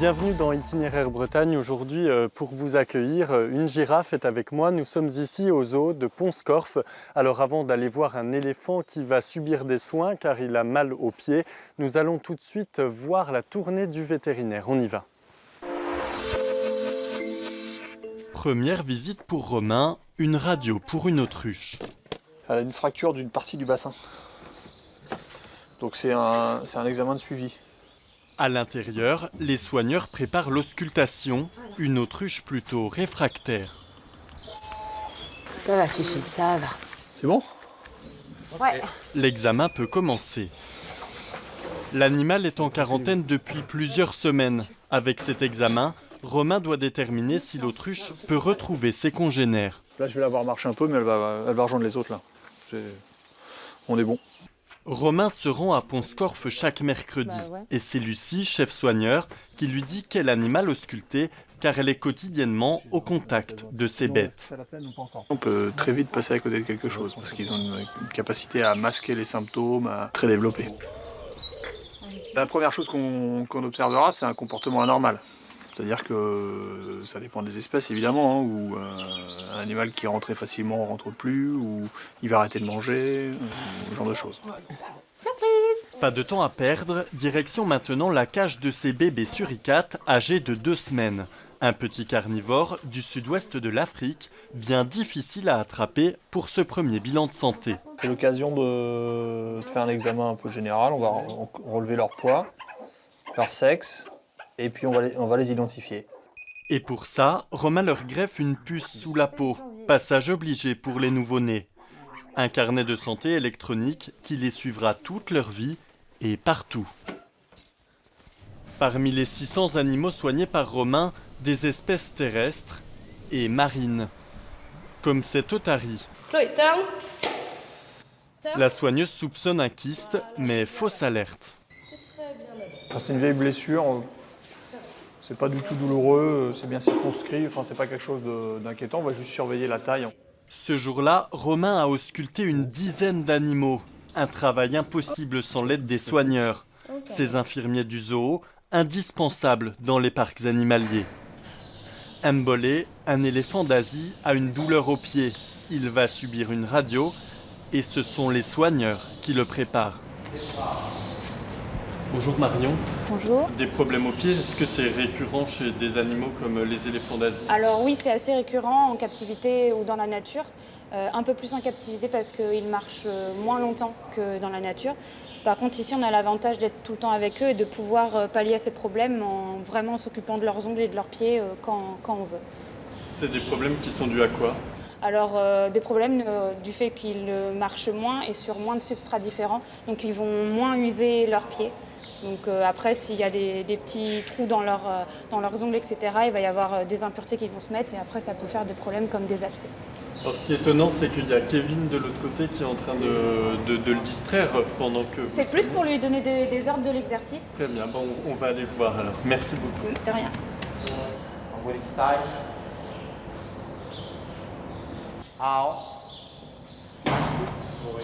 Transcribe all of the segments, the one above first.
Bienvenue dans Itinéraire Bretagne. Aujourd'hui, pour vous accueillir, une girafe est avec moi. Nous sommes ici au zoo de Pont-Scorff. Alors avant d'aller voir un éléphant qui va subir des soins car il a mal aux pieds, nous allons tout de suite voir la tournée du vétérinaire. On y va. Première visite pour Romain, une radio pour une autruche. Elle a une fracture d'une partie du bassin. Donc c'est un examen de suivi. À l'intérieur, les soigneurs préparent l'auscultation, une autruche plutôt réfractaire. Ça va, Fifi, ça va. C'est bon ? Ouais. L'examen peut commencer. L'animal est en quarantaine depuis plusieurs semaines. Avec cet examen, Romain doit déterminer si l'autruche peut retrouver ses congénères. Là, je vais la voir marcher un peu, mais elle va rejoindre les autres là. On est bon. Romain se rend à Pont-Scorff chaque mercredi. Et c'est Lucie, chef soigneur, qui lui dit quel animal ausculter, car elle est quotidiennement au contact de ces bêtes. On peut très vite passer à côté de quelque chose, parce qu'ils ont une capacité à masquer les symptômes, très développée. La première chose qu'on observera, c'est un comportement anormal. C'est-à-dire que ça dépend des espèces évidemment, où un animal qui rentre très facilement ne rentre plus, ou il va arrêter de manger, ce genre de choses. Surprise! Pas de temps à perdre, direction maintenant la cage de ces bébés suricates âgés de 2 semaines. Un petit carnivore du sud-ouest de l'Afrique, bien difficile à attraper pour ce premier bilan de santé. C'est l'occasion de faire un examen un peu général, on va relever leur poids, leur sexe, et puis on va les identifier. Et pour ça, Romain leur greffe une puce sous la peau, passage obligé pour les nouveau-nés. Un carnet de santé électronique qui les suivra toute leur vie et partout. Parmi les 600 animaux soignés par Romain, des espèces terrestres et marines, comme cette otarie. Chloé, turn. La soigneuse soupçonne un kyste, mais fausse alerte. Quand c'est une vieille blessure, c'est pas du tout douloureux, c'est bien circonscrit, enfin c'est pas quelque chose d'inquiétant, on va juste surveiller la taille. Ce jour-là, Romain a ausculté une dizaine d'animaux. Un travail impossible sans l'aide des soigneurs. Ces infirmiers du zoo, indispensables dans les parcs animaliers. Mbolé, un éléphant d'Asie, a une douleur au pied. Il va subir une radio et ce sont les soigneurs qui le préparent. Bonjour Marion. Bonjour. Des problèmes aux pieds, est-ce que c'est récurrent chez des animaux comme les éléphants d'Asie? Alors oui, c'est assez récurrent en captivité ou dans la nature. Un peu plus en captivité parce qu'ils marchent moins longtemps que dans la nature. Par contre, ici, on a l'avantage d'être tout le temps avec eux et de pouvoir pallier à ces problèmes en vraiment s'occupant de leurs ongles et de leurs pieds quand on veut. C'est des problèmes qui sont dus à quoi? Alors, des problèmes du fait qu'ils marchent moins et sur moins de substrats différents. Donc, ils vont moins user leurs pieds. Donc après, s'il y a des petits trous dans leurs ongles, etc., il va y avoir des impuretés qui vont se mettre et après, ça peut faire des problèmes comme des abcès. Alors, ce qui est étonnant, c'est qu'il y a Kevin de l'autre côté qui est en train de le distraire pendant que... C'est plus pour lui donner des ordres de l'exercice. Très bien, bon, on va aller le voir alors. Merci beaucoup. De rien.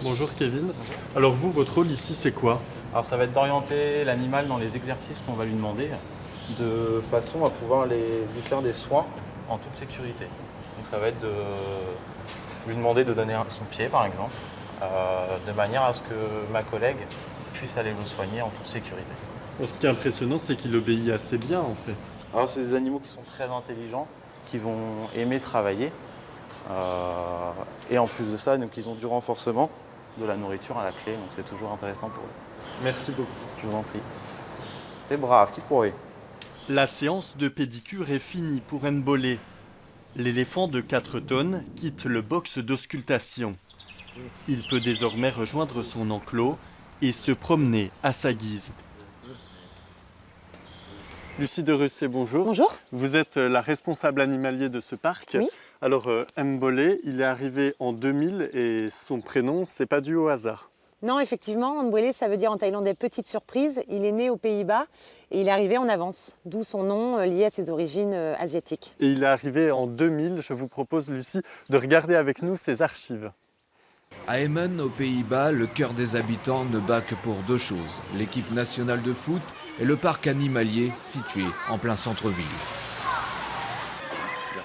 Bonjour Kevin. Alors vous, votre rôle ici, c'est quoi? Alors ça va être d'orienter l'animal dans les exercices qu'on va lui demander, de façon à pouvoir lui faire des soins en toute sécurité. Donc ça va être de lui demander de donner son pied par exemple, de manière à ce que ma collègue puisse aller le soigner en toute sécurité. Alors, ce qui est impressionnant, c'est qu'il obéit assez bien en fait. Alors c'est des animaux qui sont très intelligents, qui vont aimer travailler. Et en plus de ça, donc, ils ont du renforcement, de la nourriture à la clé, donc c'est toujours intéressant pour eux. Merci beaucoup. Je vous en prie. C'est brave, qui pourrait. La séance de pédicure est finie pour Mbolé. L'éléphant de 4 tonnes quitte le box d'auscultation. Il peut désormais rejoindre son enclos et se promener à sa guise. Lucie de Russet, bonjour. Bonjour. Vous êtes la responsable animalier de ce parc. Oui. Alors, Mbolé, il est arrivé en 2000 et son prénom, c'est pas dû au hasard. Non, effectivement, Ndwele, ça veut dire en thaïlandais petite surprise. Il est né aux Pays-Bas et il est arrivé en avance, d'où son nom lié à ses origines asiatiques. Et il est arrivé en 2000. Je vous propose, Lucie, de regarder avec nous ses archives. À Emmen, aux Pays-Bas, le cœur des habitants ne bat que pour deux choses. L'équipe nationale de foot est le parc animalier situé en plein centre-ville.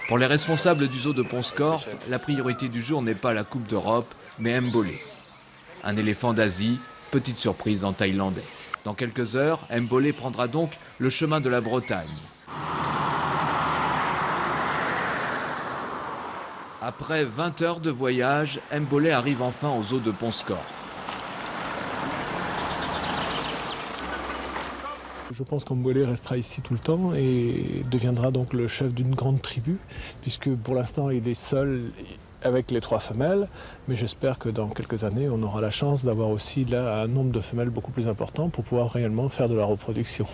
Pour les responsables du zoo de Pont-Scorff, la priorité du jour n'est pas la Coupe d'Europe, mais Mbolé. Un éléphant d'Asie, petite surprise en thaïlandais. Dans quelques heures, Mbolé prendra donc le chemin de la Bretagne. Après 20 heures de voyage, Mbolé arrive enfin au zoo de Pont-Scorff. Je pense qu'Mbolé restera ici tout le temps et deviendra donc le chef d'une grande tribu, puisque pour l'instant il est seul avec les 3 femelles, mais j'espère que dans quelques années on aura la chance d'avoir aussi là un nombre de femelles beaucoup plus important pour pouvoir réellement faire de la reproduction.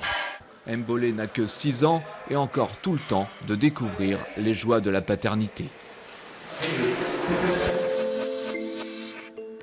Mbolé n'a que 6 ans et encore tout le temps de découvrir les joies de la paternité.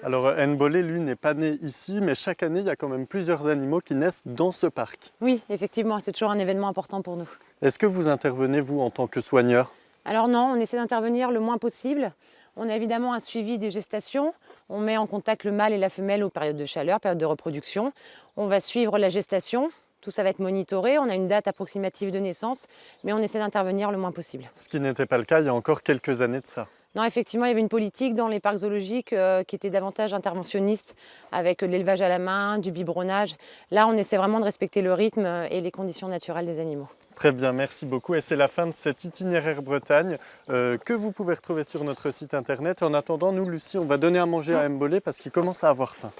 Alors Mbolé, lui, n'est pas né ici, mais chaque année, il y a quand même plusieurs animaux qui naissent dans ce parc. Oui, effectivement, c'est toujours un événement important pour nous. Est-ce que vous intervenez, vous, en tant que soigneur? Alors non, on essaie d'intervenir le moins possible. On a évidemment un suivi des gestations. On met en contact le mâle et la femelle aux périodes de chaleur, période de reproduction. On va suivre la gestation. Tout ça va être monitoré. On a une date approximative de naissance, mais on essaie d'intervenir le moins possible. Ce qui n'était pas le cas il y a encore quelques années de ça. Non, effectivement, il y avait une politique dans les parcs zoologiques qui était davantage interventionniste, avec de l'élevage à la main, du biberonnage. Là, on essaie vraiment de respecter le rythme et les conditions naturelles des animaux. Très bien, merci beaucoup. Et c'est la fin de cet itinéraire Bretagne que vous pouvez retrouver sur notre site internet. En attendant, nous, Lucie, on va donner à manger à Mbolé parce qu'il commence à avoir faim.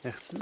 Merci.